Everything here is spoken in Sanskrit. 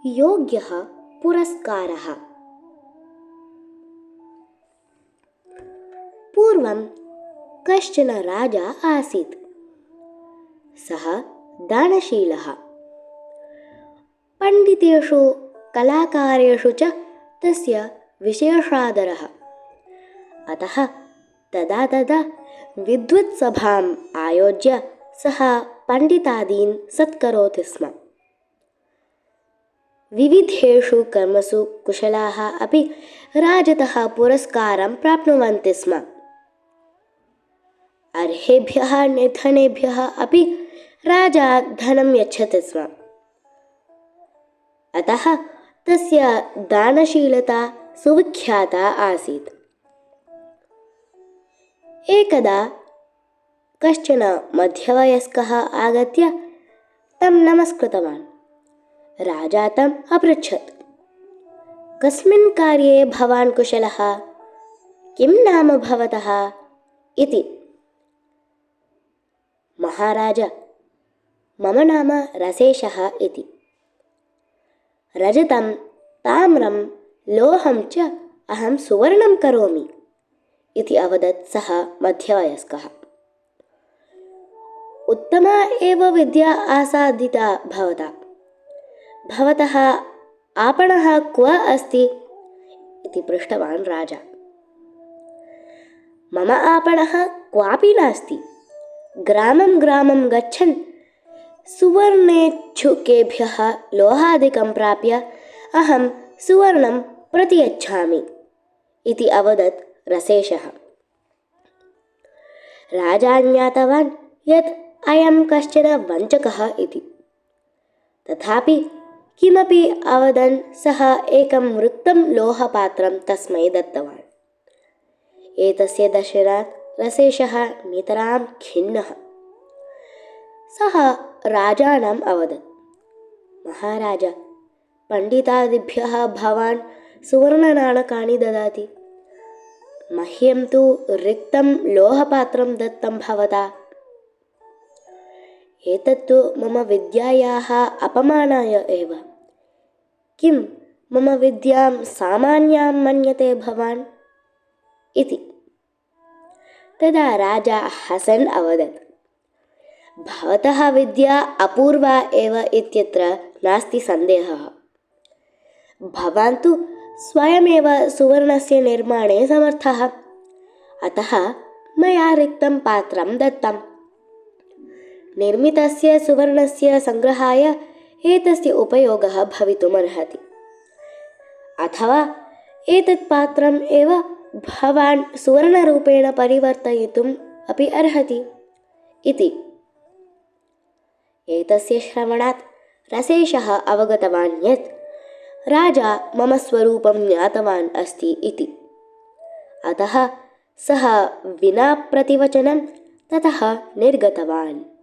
योग्यः पुरस्कारः। पूर्वं कश्चन राजा आसीत्। सः दानशीलः, पण्डितेषु कलाकारेषु च तस्य विशेषादरः। अतः तदा तदा विद्वत्सभाम् आयोज्य सः पण्डितादीन् सत्करोति स्म। विविधेषु कर्मसु कुशलाः अपि राजतः पुरस्कारं प्राप्नुवन्ति स्म। अर्हेभ्यः निर्धनेभ्यः अपि राजा धनं यच्छति स्म। अतः तस्य दानशीलता सुविख्याता आसीत्। एकदा कश्चन मध्यवयस्कः आगत्य तं नमस्कृतवान्। राजा तम् अपृच्छत्, कस्मिन् कार्ये भवान् कुशलः? किं नाम भवतः? इति। महाराज, मम नाम रसेशः इति। रजतं, ताम्रं, लोहं च अहं सुवर्णं करोमि इति अवदत् सः मध्यवयस्कः। उत्तमा एव विद्या आसादिता भवता। भवतः आपणः क्व अस्ति इति पृष्टवान् राजा। मम आपणः क्वापि नास्ति। ग्रामं ग्रामं गच्छन् सुवर्णेच्छुकेभ्यः लोहादिकं प्राप्य अहं सुवर्णं प्रतियच्छामि इति अवदत् रसेशः। राजा ज्ञातवान् यत् अयं कश्चन वञ्चकः इति। तथापि किमपि अवदन् सः एकं रिक्तं लोहपात्रं तस्मै दत्तवान्। एतस्य दर्शनात् रसेशः नितरां खिन्नः। सः राजानम् अवदत्, महाराज, पण्डितादिभ्यः भवान् सुवर्णनाणकानि ददाति। मह्यं तु रिक्तं लोहपात्रं दत्तं भवता। एतत्तु मम विद्यायाः अपमानाय एव। किं मम विद्यां सामान्यां मन्यते भवान्? इति। तदा राजा हसन् अवदत्, भवतः विद्या अपूर्वा एव इत्यत्र नास्ति सन्देहः। भवान् तु स्वयमेव सुवर्णस्य निर्माणे समर्थः। अतः मया रिक्तं पात्रं दत्तम्। निर्मितस्य सुवर्णस्य सङ्ग्रहाय एतस्य उपयोगः भवितुमर्हति। अथवा एतत् पात्रम् एव भवान् सुवर्णरूपेण परिवर्तयितुम् अपि अर्हति इति। एतस्य श्रवणात् रसेशः अवगतवान् यत् राजा मम स्वरूपं ज्ञातवान् अस्ति इति। अतः सः विना प्रतिवचनं ततः निर्गतवान्।